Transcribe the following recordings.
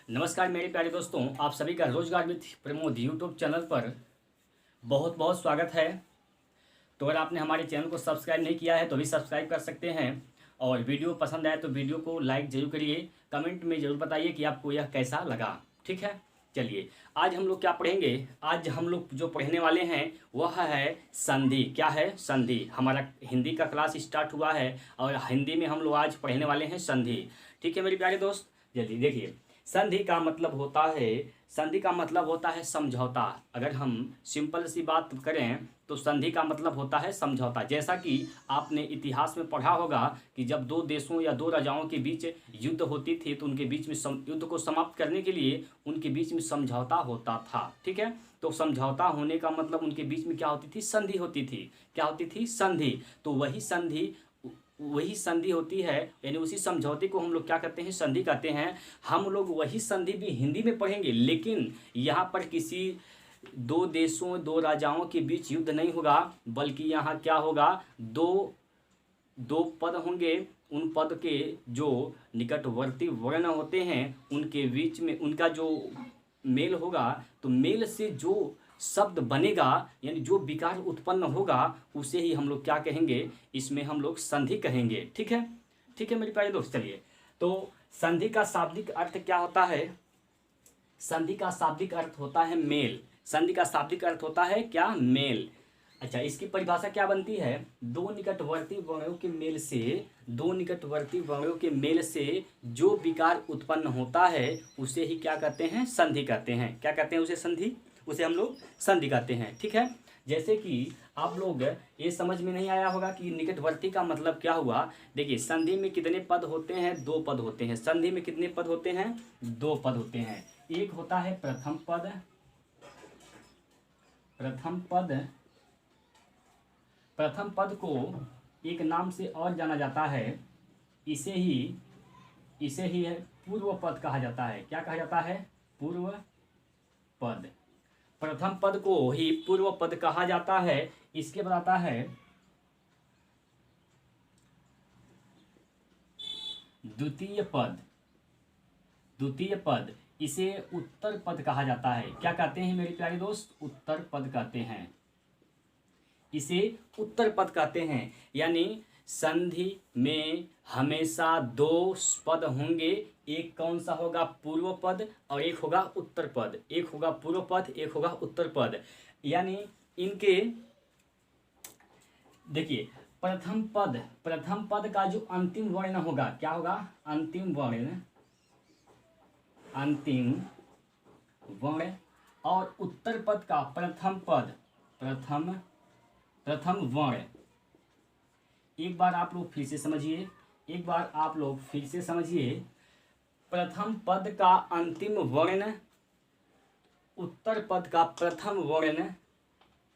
नमस्कार मेरे प्यारे दोस्तों, आप सभी का रोजगार विद प्रमोद यूट्यूब चैनल पर बहुत बहुत स्वागत है। तो अगर आपने हमारे चैनल को सब्सक्राइब नहीं किया है तो भी सब्सक्राइब कर सकते हैं और वीडियो पसंद आए तो वीडियो को लाइक जरूर करिए। कमेंट में ज़रूर बताइए कि आपको यह कैसा लगा। ठीक है, चलिए आज हम लोग क्या पढ़ेंगे। आज हम लोग जो पढ़ने वाले हैं वह है संधि। क्या है? संधि। हमारा हिंदी का क्लास स्टार्ट हुआ है और हिंदी में हम लोग आज पढ़ने वाले हैं संधि। ठीक है मेरे प्यारे दोस्त, जल्दी देखिए। संधि का मतलब होता है, संधि का मतलब होता है समझौता। अगर हम सिंपल सी बात करें तो संधि का मतलब होता है समझौता। जैसा कि आपने इतिहास में पढ़ा होगा कि जब दो देशों या दो राजाओं के बीच युद्ध होती थी तो उनके बीच में युद्ध को समाप्त करने के लिए उनके बीच में समझौता होता था। ठीक है, तो समझौता होने का मतलब उनके बीच में क्या होती थी? संधि होती थी। क्या होती थी? संधि। तो वही संधि होती है, यानी उसी समझौते को हम लोग क्या कहते हैं? संधि कहते हैं। हम लोग वही संधि भी हिंदी में पढ़ेंगे, लेकिन यहाँ पर किसी दो देशों दो राजाओं के बीच युद्ध नहीं होगा, बल्कि यहाँ क्या होगा? दो पद होंगे। उन पद के जो निकटवर्ती वर्ण होते हैं उनके बीच में उनका जो मेल होगा, तो मेल से जो शब्द बनेगा यानी जो विकार उत्पन्न होगा उसे ही हम लोग क्या कहेंगे? इसमें हम लोग संधि कहेंगे। ठीक है, ठीक है मेरे प्यारे दोस्त। चलिए, तो संधि का शाब्दिक अर्थ क्या होता है? संधि का शाब्दिक अर्थ होता है मेल। संधि का शाब्दिक अर्थ होता है क्या? मेल। अच्छा, इसकी परिभाषा क्या बनती है? दो निकटवर्ती वर्णों के मेल से, दो निकटवर्ती वर्णों के मेल से जो विकार उत्पन्न होता है उसे ही क्या कहते हैं? संधि कहते हैं। क्या कहते हैं उसे? संधि। उसे हम लोग संधि कहते हैं। ठीक है, जैसे कि आप लोग ये समझ में नहीं आया होगा कि निकटवर्ती का मतलब क्या हुआ। देखिए, संधि में कितने पद होते हैं? दो पद होते हैं। संधि में कितने पद होते हैं? दो पद होते हैं। एक होता है प्रथम पद। प्रथम पद को एक नाम से और जाना जाता है, इसे ही है पूर्व पद कहा जाता है। क्या कहा जाता है? पूर्व पद। प्रथम पद को ही पूर्व पद कहा जाता है। इसके बाद आता है द्वितीय पद। द्वितीय पद, इसे उत्तर पद कहा जाता है। क्या कहते हैं मेरे प्यारे दोस्त? उत्तर पद कहते हैं। इसे उत्तर पद कहते हैं। यानी संधि में हमेशा दो पद होंगे। एक कौन सा होगा? पूर्व पद, और एक होगा उत्तर पद। एक होगा पूर्व पद, एक होगा उत्तर पद। यानी इनके देखिए, प्रथम पद का जो अंतिम वर्ण होगा, क्या होगा? अंतिम वर्ण। और उत्तर पद का प्रथम पद, प्रथम वर्ण। एक बार आप लोग फिर से समझिए। प्रथम पद का अंतिम वर्ण उत्तर पद का प्रथम वर्ण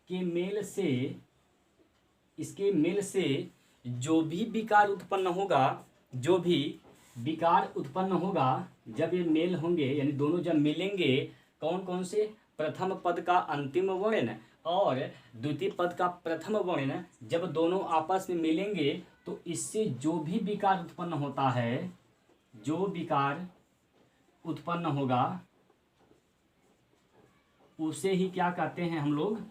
के मेल से, इसके मेल से जो भी विकार उत्पन्न होगा, जब ये मेल होंगे यानी दोनों जब मिलेंगे, कौन कौन से? प्रथम पद का अंतिम वर्ण और द्वितीय पद का प्रथम वर्ण, जब दोनों आपस में मिलेंगे तो इससे जो भी विकार उत्पन्न होता है, जो विकार उत्पन्न होगा उसे ही क्या कहते हैं हम लोग?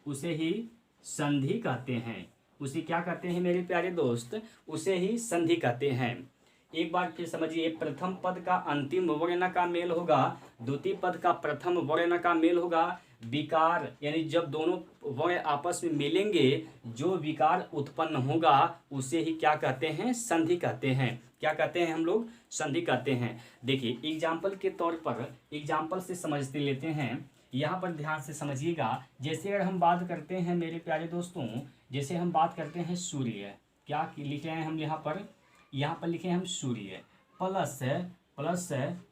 उसे ही संधि कहते हैं। उसे क्या कहते हैं मेरे प्यारे दोस्त? उसे ही संधि कहते हैं। एक बार फिर समझिए, प्रथम पद का अंतिम वर्ण का मेल होगा, द्वितीय पद का प्रथम वर्ण का मेल होगा। विकार यानी जब दोनों वर्ण आपस में मिलेंगे जो विकार उत्पन्न होगा उसे ही क्या कहते हैं? संधि कहते हैं। क्या कहते हैं हम लोग? संधि कहते हैं। देखिए, एग्जाम्पल के तौर पर एग्जाम्पल से समझते लेते हैं। यहाँ पर ध्यान से समझिएगा। जैसे अगर हम बात करते हैं मेरे प्यारे दोस्तों, जैसे हम बात करते हैं सूर्य। क्या लिखे हैं हम यहाँ पर? यहाँ पर लिखे हैं हम सूर्य प्लस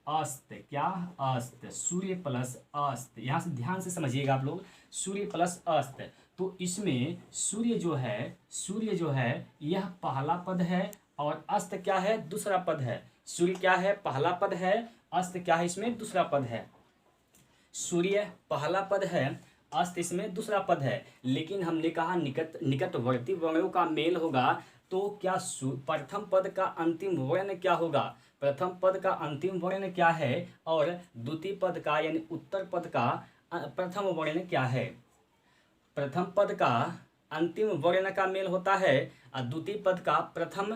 अस्त। क्या? अस्त। सूर्य प्लस अस्त। यहाँ से ध्यान से समझिएगा आप लोग। सूर्य प्लस अस्त, तो इसमें सूर्य जो है यह पहला पद है और अस्त क्या है? दूसरा पद है। सूर्य क्या है? पहला पद है। अस्त क्या है? इसमें दूसरा पद है। सूर्य पहला पद है, अस्त इसमें दूसरा पद है। लेकिन हमने कहा निकटवर्ती वर्णों का मेल होगा तो क्या प्रथम पद का अंतिम वर्ण क्या होगा? प्रथम पद का अंतिम वर्ण क्या है और द्वितीय पद का यानी उत्तर पद का प्रथम वर्ण क्या है? प्रथम पद का अंतिम वर्ण का मेल होता है और द्वितीय पद का प्रथम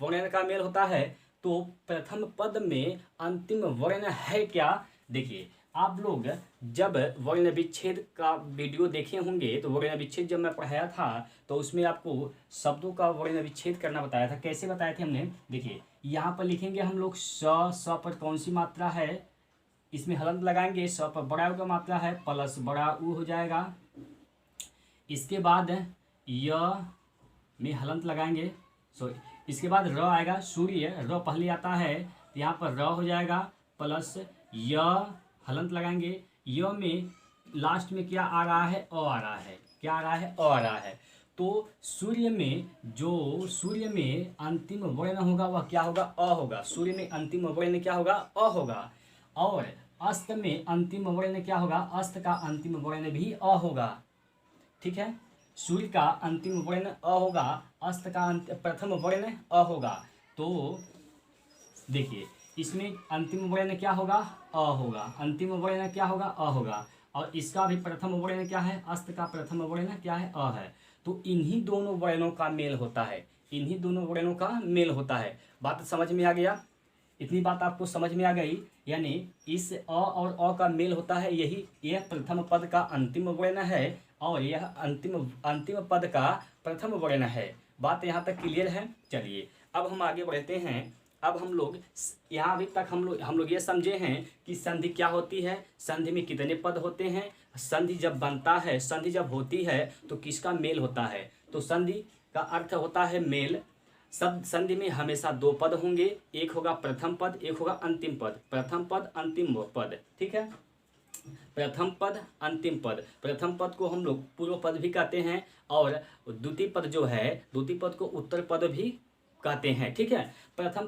वर्ण का मेल होता है। तो प्रथम पद में अंतिम वर्ण है क्या? देखिए, आप लोग जब वर्ण विच्छेद का वीडियो देखे होंगे तो वर्ण विच्छेद जब मैं पढ़ाया था तो उसमें आपको शब्दों का वर्ण विच्छेद करना बताया था। कैसे बताए थे हमने? देखिए, यहाँ पर लिखेंगे हम लोग स पर कौन सी मात्रा है, इसमें हलंत लगाएंगे। स पर बड़ा उ का मात्रा है प्लस बड़ा उ हो जाएगा। इसके बाद य में हलंत लगाएंगे, सॉरी, इसके बाद र आएगा, सूर्य र पहले आता है तो यहाँ पर र हो जाएगा प्लस य हलंत लगाएंगे। य में लास्ट में क्या आ रहा है? अ आ रहा है। क्या आ रहा है? अ आ रहा है। तो सूर्य में अंतिम वर्ण होगा वह क्या होगा? अ होगा। सूर्य में अंतिम वर्ण क्या होगा? अ होगा। और अस्त में अंतिम वर्ण क्या होगा? अस्त का अंतिम वर्ण भी अ होगा। ठीक है, सूर्य का अंतिम वर्ण अ होगा, अस्त का प्रथम वर्ण अ होगा। तो देखिए, इसमें अंतिम वर्ण क्या होगा? अ होगा। अंतिम वर्ण क्या होगा? अ होगा। और इसका भी प्रथम वर्ण क्या है? अस्त का प्रथम वर्ण क्या है? अ है। तो इन्हीं दोनों वर्णों का मेल होता है। इन्हीं दोनों वर्णों का मेल होता है। बात समझ में आ गया? इतनी बात आपको समझ में आ गई? यानी इस अ और अ का मेल होता है, यह प्रथम पद का अंतिम वर्ण है और यह अंतिम पद का प्रथम वर्ण है। बात यहाँ तक क्लियर है? चलिए अब हम आगे बढ़ते हैं। अब हम लोग यहाँ अभी तक हम लोग ये समझे हैं कि संधि क्या होती है, संधि में कितने पद होते हैं, संधि जब बनता है, संधि जब होती है तो किसका मेल होता है। तो संधि का अर्थ होता है मेल। सब संधि में हमेशा दो पद होंगे, एक होगा प्रथम पद, एक होगा अंतिम पद। प्रथम पद, अंतिम पद, ठीक है। प्रथम पद, अंतिम पद। प्रथम पद को हम लोग पूर्व पद भी कहते हैं और द्वितीय पद जो है, द्वितीय पद को उत्तर पद भी कहते हैं। ठीक है, प्रथम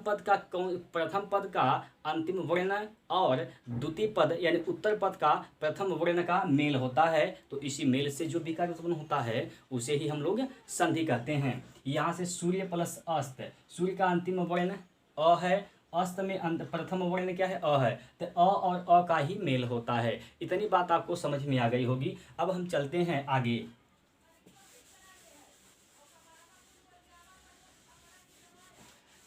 पद का अंतिम वर्ण और द्वितीय पद यानी उत्तर पद का प्रथम वर्ण का मेल होता है। तो इसी मेल से जो विकार उत्पन्न होता है उसे ही हम लोग संधि कहते हैं। यहाँ से सूर्य प्लस अस्त, सूर्य का अंतिम वर्ण अ है, अस्त में प्रथम वर्ण क्या है? अ है। तो अ और अ का ही मेल होता है। इतनी बात आपको समझ में आ गई होगी। अब हम चलते हैं आगे।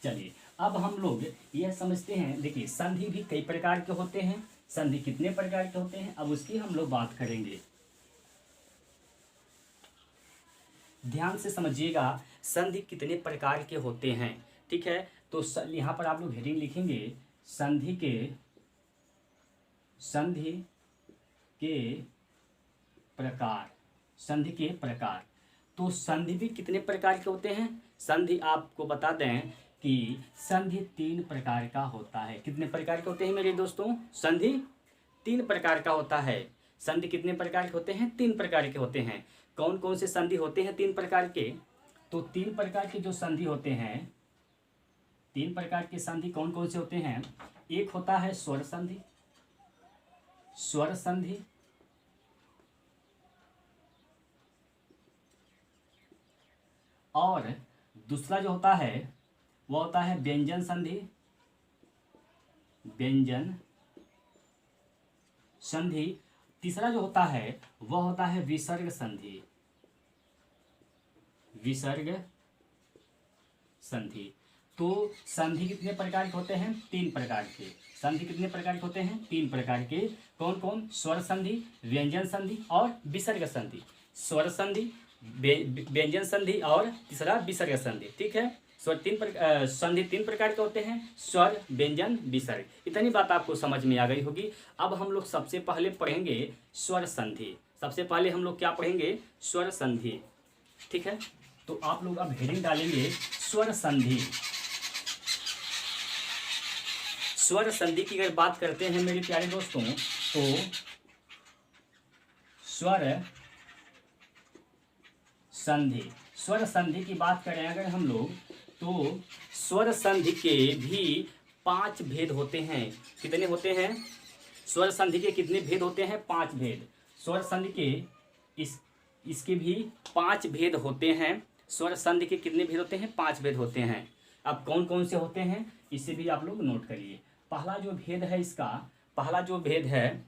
चलिए अब हम लोग यह समझते हैं। देखिए, संधि भी कई प्रकार के होते हैं। संधि कितने प्रकार के होते हैं अब उसकी हम लोग बात करेंगे। ध्यान से समझिएगा, संधि कितने प्रकार के होते हैं। ठीक है, तो यहाँ पर आप लोग हेडिंग लिखेंगे संधि के प्रकार। संधि के प्रकार। तो संधि भी कितने प्रकार के होते हैं? संधि आपको बता दें कि संधि 3 प्रकार का होता है। कितने प्रकार के होते हैं मेरे दोस्तों? संधि 3 प्रकार का होता है। संधि कितने प्रकार के होते हैं? 3 प्रकार के होते हैं। कौन कौन से संधि होते हैं 3 प्रकार के? तो 3 प्रकार के जो संधि होते हैं, 3 प्रकार के संधि कौन कौन से होते हैं? एक होता है स्वर संधि, स्वर संधि, और दूसरा जो होता है वह होता है व्यंजन संधि, व्यंजन संधि। तीसरा जो होता है वह होता है विसर्ग संधि, विसर्ग संधि। तो संधि कितने प्रकार के होते हैं? 3 प्रकार के। संधि कितने प्रकार के होते हैं? 3 प्रकार के। कौन कौन? स्वर संधि, व्यंजन संधि और विसर्ग संधि। स्वर संधि, व्यंजन संधि और तीसरा विसर्ग संधि। ठीक है, संधि 3 प्रकार के होते हैं, स्वर, व्यंजन, विसर्ग। इतनी बात आपको समझ में आ गई होगी। अब हम लोग सबसे पहले पढ़ेंगे स्वर संधि। सबसे पहले हम लोग क्या पढ़ेंगे? स्वर संधि। ठीक है, तो आप लोग अब हेडिंग डालेंगे स्वर संधि। स्वर संधि की अगर बात करते हैं मेरे प्यारे दोस्तों, तो स्वर संधि, स्वर संधि की बात करें अगर हम लोग, तो स्वर संधि के भी 5 भेद होते हैं। कितने होते हैं? स्वर संधि के कितने भेद होते हैं? 5 भेद। स्वर संधि के इसके भी 5 भेद होते हैं। स्वर संधि के कितने भेद होते हैं? 5 भेद होते हैं। अब कौन कौन से होते हैं इसे भी आप लोग नोट करिए। पहला जो भेद है इसका, पहला जो भेद है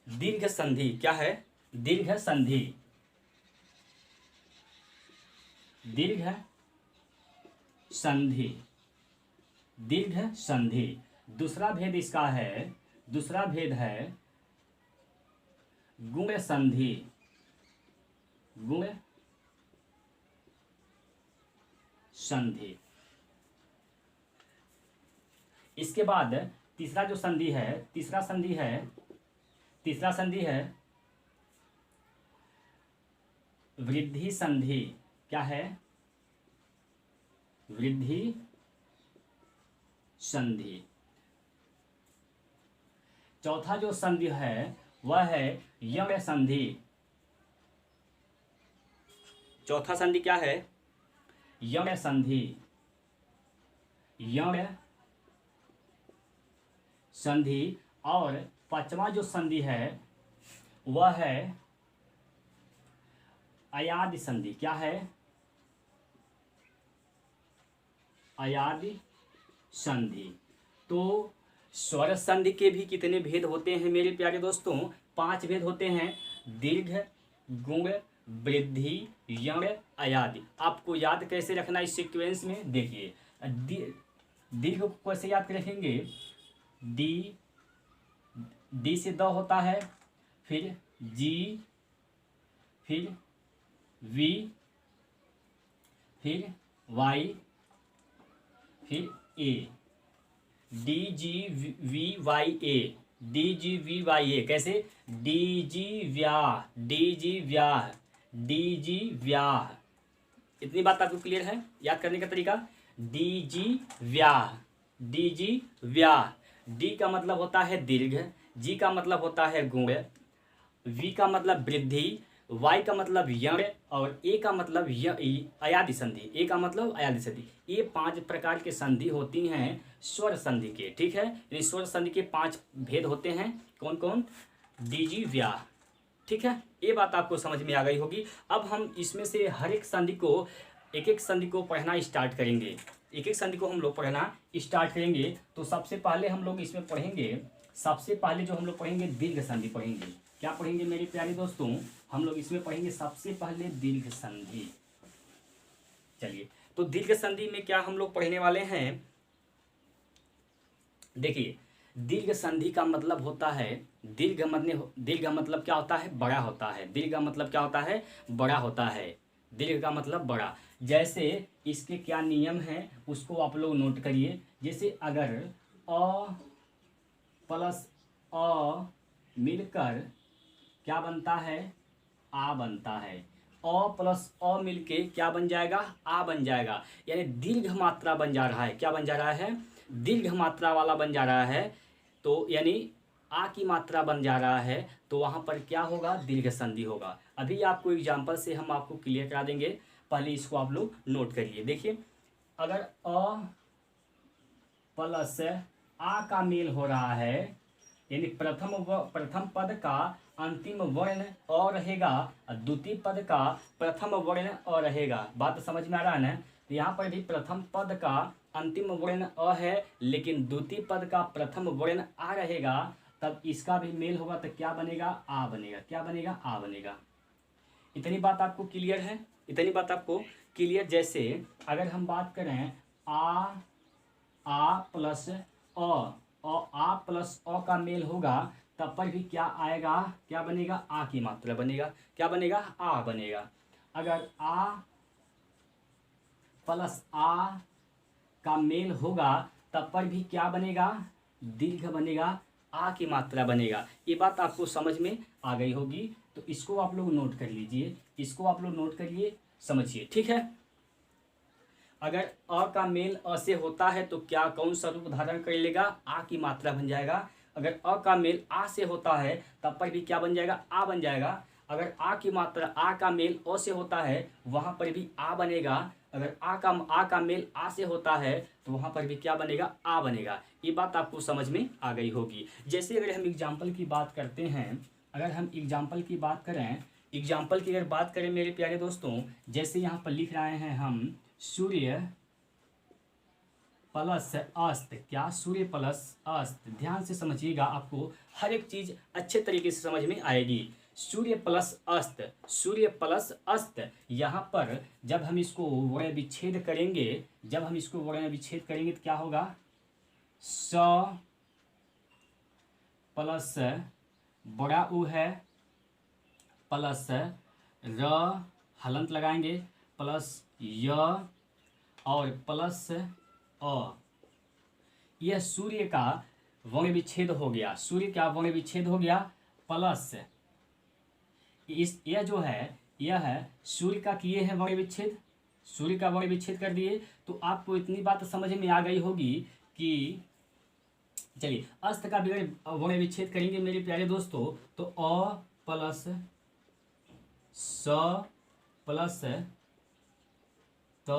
दीर्घ संधि। क्या है? दीर्घ संधि। दीर्घ संधि। दीर्घ संधि। दूसरा भेद इसका है, दूसरा भेद है गुण संधि। गुण संधि। इसके बाद तीसरा जो संधि है, तीसरा संधि है, तीसरा संधि है वृद्धि संधि। क्या है? वृद्धि संधि। चौथा जो संधि है वह है यण संधि। चौथा संधि क्या है? यण संधि। यण संधि। और पांचवा जो संधि है वह है अयादि संधि। क्या है? अयादि संधि। तो स्वर संधि के भी कितने भेद होते हैं मेरे प्यारे दोस्तों? 5 भेद होते हैं। दीर्घ, गुण, वृद्धि, यण, अयादि। आपको याद कैसे रखना इस सीक्वेंस में? देखिए, दीर्घ को कैसे याद रखेंगे? डी से द होता है, फिर जी, फिर वी, फिर वाई, फिर A. D G V Y A. D G V Y A. कैसे? डी जी व्याह, डी जी व्याह, डी जी व्याह। इतनी बात आपको क्लियर है? याद करने का तरीका, डी जी व्याह, डी जी व्याह। डी का मतलब होता है दीर्घ, जी का मतलब होता है गुण, वी का मतलब वृद्धि, वाई का मतलब यण, और ए का मतलब अयादि संधि। ए का मतलब अयादि संधि। ये 5 प्रकार के संधि होती हैं स्वर संधि के। ठीक है, यानी स्वर संधि के 5 भेद होते हैं। कौन कौन? डीजी व्याह। ठीक है, ये बात आपको समझ में आ गई होगी। अब हम इसमें से हर एक संधि को, एक एक संधि को पढ़ना स्टार्ट करेंगे। एक एक संधि को हम लोग पढ़ना स्टार्ट करेंगे। तो सबसे पहले हम लोग इसमें पढ़ेंगे, सबसे पहले जो हम लोग पढ़ेंगे दीर्घ संधि पढ़ेंगे। क्या पढ़ेंगे मेरे प्यारे दोस्तों? हम लोग इसमें पढ़ेंगे सबसे पहले दीर्घ संधि। चलिए, तो दीर्घ संधि में क्या हम लोग पढ़ने वाले हैं? देखिए, दीर्घ संधि का मतलब होता है, दीर्घ मतलब क्या होता है? बड़ा होता है। दीर्घ मतलब क्या होता है? बड़ा होता है। दीर्घ का मतलब बड़ा। जैसे इसके क्या नियम हैं उसको आप लोग नोट करिए। जैसे अगर अ प्लस अ मिलकर क्या बनता है? आ बनता है। अ प्लस अ मिलके क्या बन जाएगा? आ बन जाएगा। यानी दीर्घ मात्रा बन जा रहा है। क्या बन जा रहा है? दीर्घ मात्रा वाला बन जा रहा है। तो यानी आ की मात्रा बन जा रहा है, तो वहाँ पर क्या होगा? दीर्घ संधि होगा। अभी आपको एग्जाम्पल से हम आपको क्लियर करा देंगे, पहले इसको आप लोग नोट करिए। देखिए, अगर अ प्लस आ का मेल हो रहा है, यानी प्रथम पद का अंतिम वर्ण अ रहेगा, द्वितीय पद का प्रथम वर्ण अ रहेगा। बात समझ में आ रहा है ना? तो यहाँ पर भी प्रथम पद का अंतिम वर्ण अ है, लेकिन द्वितीय पद का प्रथम वर्ण आ रहेगा, तब इसका भी मेल होगा तो क्या बनेगा? आ बनेगा। क्या बनेगा? आ बनेगा। इतनी बात आपको क्लियर है? इतनी बात आपको क्लियर? जैसे अगर हम बात करें आ प्लस आ प्लस अ का मेल होगा, तब पर भी क्या आएगा? क्या बनेगा? आ की मात्रा बनेगा। क्या बनेगा? आ बनेगा। अगर आ प्लस आ का मेल होगा, तब पर भी क्या बनेगा? दीर्घ बनेगा, आ की मात्रा बनेगा। ये बात आपको समझ में आ गई होगी। तो इसको आप लोग नोट कर लीजिए, इसको आप लोग नोट करिए, समझिए। ठीक है, अगर अ का मेल अ से होता है तो क्या कौन सा रूप धारण कर लेगा? आ की मात्रा बन जाएगा। अगर अ का मेल आ से होता है तब पर भी क्या बन जाएगा? आ बन जाएगा। अगर आ की मात्रा, आ का मेल अ से होता है वहाँ पर भी आ बनेगा। अगर आ का मेल आ से होता है तो वहाँ पर भी क्या बनेगा? आ बनेगा। ये बात आपको समझ में आ गई होगी। जैसे अगर हम एग्जाम्पल की बात करते हैं, अगर हम एग्जाम्पल की बात करें एग्जाम्पल की अगर बात करें मेरे प्यारे दोस्तों, जैसे यहाँ पर लिख रहे हैं हम सूर्य प्लस अस्त। क्या? सूर्य प्लस अस्त। ध्यान से समझिएगा, आपको हर एक चीज अच्छे तरीके से समझ में आएगी। सूर्य प्लस अस्त, सूर्य प्लस अस्त। यहाँ पर जब हम इसको वर्ण विच्छेद करेंगे, जब हम इसको वर्ण विच्छेद करेंगे तो क्या होगा? स प्लस बड़ा ऊ है प्लस र, हलंत लगाएंगे, प्लस य और प्लस अ। यह सूर्य का वर्ण विच्छेद हो गया, सूर्य का वर्ण विच्छेद हो गया। प्लस इस यह जो है, यह है सूर्य का किए हैं वर्ण विच्छेद, सूर्य का वर्ण विच्छेद कर दिए। तो आपको इतनी बात समझ में आ गई होगी कि चलिए अस्त का भी वर्ण विच्छेद करेंगे मेरे प्यारे दोस्तों, तो अ प्लस स प्लस त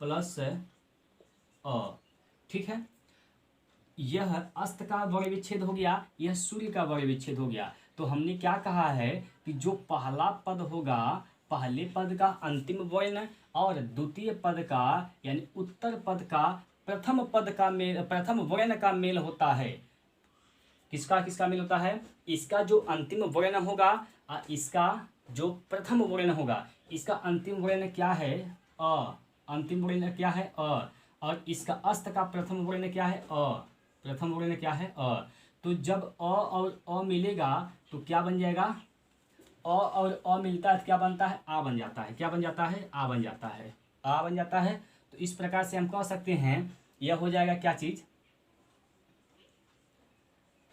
प्लस अ। ठीक है, यह अस्त का वर्ण विच्छेद हो गया, यह सूर्य का वर्ण विच्छेद हो गया। तो हमने क्या कहा है कि जो पहला पद होगा, पहले पद का अंतिम वर्ण और द्वितीय पद का यानी उत्तर पद का प्रथम पद का मेल, प्रथम वर्ण का मेल होता है। किसका किसका मेल होता है? इसका जो अंतिम वर्ण होगा, इसका जो प्रथम वर्ण होगा, इसका अंतिम वर्ण क्या है? अ। अंतिम वर्ण क्या है? अ। और इसका अस्त का प्रथम वर्ण क्या है? अ। प्रथम वर्ण क्या है? अ। तो जब अ और अ मिलेगा तो क्या बन जाएगा? अ और अ मिलता है तो क्या बनता है? आ बन जाता है। क्या बन जाता है? आ बन जाता है। आ बन जाता है। तो इस प्रकार से हम कह सकते हैं, यह हो जाएगा क्या चीज?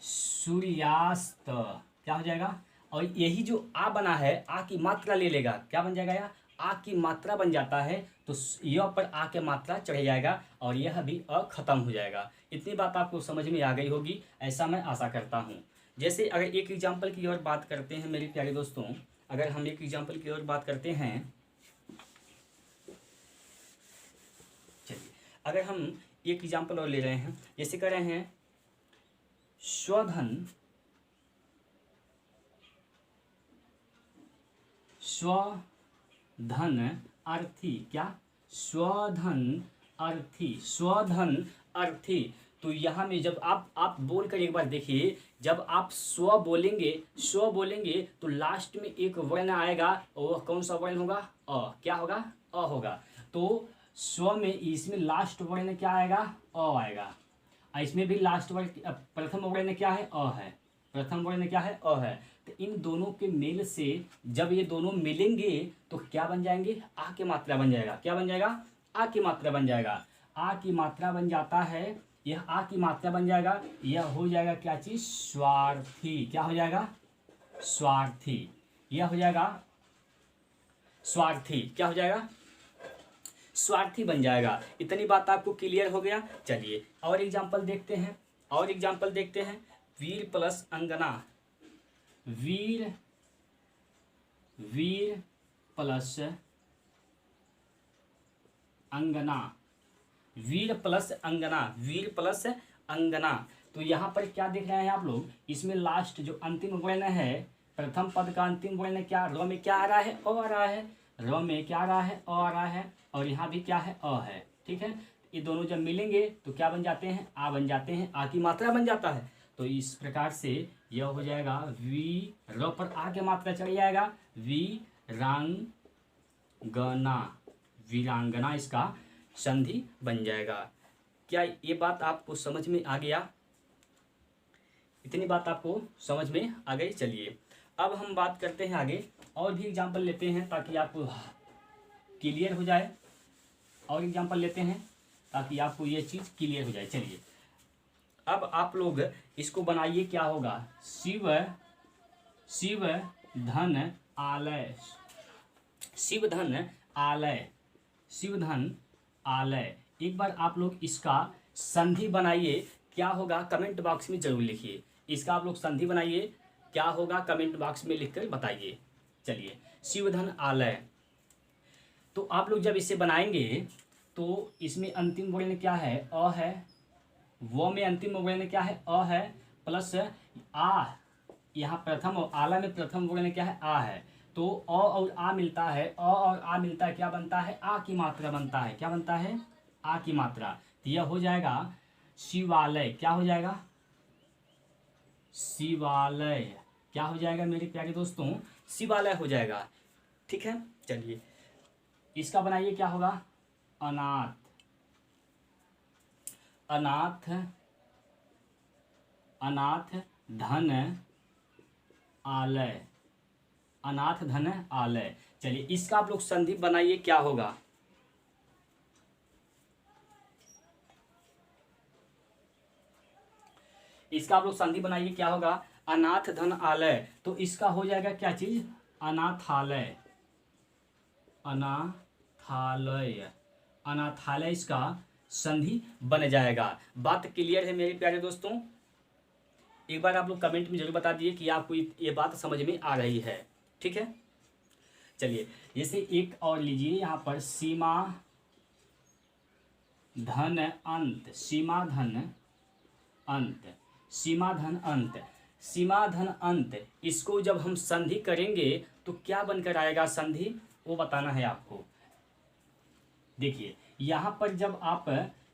सूर्यास्त। क्या हो जाएगा? और यही जो आ बना है, आ की मात्रा ले लेगा, क्या बन जाएगा? यह आ की मात्रा बन जाता है, तो यह पर आ के मात्रा चढ़ जाएगा और यह भी अ खत्म हो जाएगा। इतनी बात आपको समझ में आ गई होगी, ऐसा मैं आशा करता हूँ। जैसे अगर एक एग्जाम्पल की ओर बात करते हैं मेरे प्यारे दोस्तों, अगर हम एक एग्जाम्पल की ओर बात करते हैं, चलिए अगर हम एक एग्जाम्पल और ले रहे हैं, जैसे कह रहे हैं स्वधन, स्वधन अर्थी। क्या? स्वधन अर्थी, स्वधन अर्थी। तो यहाँ में जब आप बोल कर एक बार देखिए, जब आप स्व बोलेंगे, स्व बोलेंगे तो लास्ट में एक वर्ण आएगा और वह कौन सा वर्ण होगा? अ। क्या होगा? अ होगा। तो स्व में इसमें लास्ट वर्ण क्या आएगा? अ आएगा। इसमें भी लास्ट वर्ण प्रथम वर्ण क्या है? अ है। प्रथम वर्ण क्या है? अ है। तो इन दोनों के मेल से जब ये दोनों मिलेंगे तो क्या बन जाएंगे? आ की मात्रा बन जाएगा। क्या बन जाएगा? आ की मात्रा बन जाएगा। आ की मात्रा बन जाता है, यह आ की मात्रा बन जाएगा, यह हो जाएगा क्या चीज? स्वार्थी। क्या हो जाएगा? स्वार्थी। यह हो जाएगा स्वार्थी। क्या हो जाएगा? स्वार्थी बन जाएगा। इतनी बात आपको क्लियर हो गया? चलिए और एग्जाम्पल देखते हैं, और एग्जाम्पल देखते हैं। वीर प्लस अंगना, वीर, वीर प्लस अंगना, वीर प्लस अंगना, वीर प्लस अंगना। तो यहाँ पर क्या देख रहे हैं आप लोग? इसमें लास्ट जो अंतिम वर्ण है, प्रथम पद का अंतिम वर्ण क्या? र में क्या आ रहा है? अ आ रहा है। र में क्या आ रहा है? अ आ रहा है। और यहाँ भी क्या है? अ है। ठीक है, ये दोनों जब मिलेंगे तो क्या बन जाते हैं? आ बन जाते हैं। आ की मात्रा बन जाता है। तो इस प्रकार से यह हो जाएगा वी, र पर आ के मात्रा चढ़ जाएगा, वीरांगना, वीरांगना इसका संधि बन जाएगा। क्या ये बात आपको समझ में आ गया? इतनी बात आपको समझ में आ गई? चलिए अब हम बात करते हैं आगे, और भी एग्जाम्पल लेते हैं ताकि आपको क्लियर हो जाए। और एग्जाम्पल लेते हैं ताकि आपको ये चीज़ क्लियर हो जाए। चलिए अब आप लोग इसको बनाइए, क्या होगा? शिव, शिव धन आलय, शिव धन आलय, शिव धन आलय। एक बार आप लोग इसका संधि बनाइए, क्या होगा? कमेंट बॉक्स में जरूर लिखिए। इसका आप लोग संधि बनाइए, क्या होगा? कमेंट बॉक्स में लिखकर बताइए। चलिए शिवधन आलय, तो आप लोग जब इसे बनाएंगे तो इसमें अंतिम वर्ण क्या है? अ है। वो में अंतिम वर्ण क्या है? अ है प्लस आ, यहाँ प्रथम आला में प्रथम वर्ण क्या है? आ है। तो अ और आ मिलता है, अ और आ मिलता है, क्या बनता है? आ की मात्रा बनता है। क्या बनता है? आ की मात्रा। तो यह हो जाएगा शिवालय। क्या हो जाएगा? शिवालय। क्या हो जाएगा मेरे प्यारे दोस्तों? शिवालय हो जाएगा। ठीक है, चलिए इसका बनाइए, क्या होगा? अनाथ। अनाथ, अनाथ धन आलय। अनाथ धन आलय। चलिए इसका आप लोग संधि बनाइए, क्या होगा? इसका आप लोग संधि बनाइए, क्या होगा? अनाथ धन आलय। तो इसका हो जाएगा क्या चीज? अनाथालय। अनाथालय। अनाथालय इसका संधि बन जाएगा। बात क्लियर है मेरे प्यारे दोस्तों? एक बार आप लोग कमेंट में जरूर बता दिए कि आपको ये बात समझ में आ रही है। ठीक है, चलिए जैसे एक और लीजिए यहाँ पर, सीमा धन अंत। सीमा धन अंत। सीमा धन अंत। सीमा धन अंत, इसको जब हम संधि करेंगे तो क्या बनकर आएगा संधि, वो बताना है आपको। देखिए यहाँ पर जब आप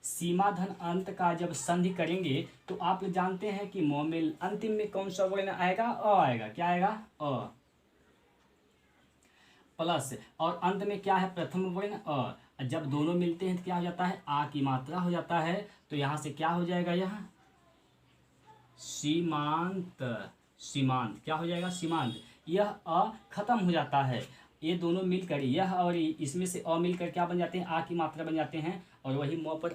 सीमा धन अंत का जब संधि करेंगे तो आप जानते हैं कि म में अंतिम में कौन सा वर्ण आएगा? अ आएगा। क्या आएगा? अ प्लस, और अंत में क्या है? प्रथम वर्ण अ। जब दोनों मिलते हैं तो क्या हो जाता है? आ की मात्रा हो जाता है। तो यहाँ से क्या हो जाएगा? यह सीमांत। सीमांत क्या हो जाएगा? सीमांत। यह अ खत्म हो जाता है। ये दोनों मिलकर, यह और इसमें से अ मिलकर क्या बन जाते हैं? आ की मात्रा बन जाते हैं, और वही म पर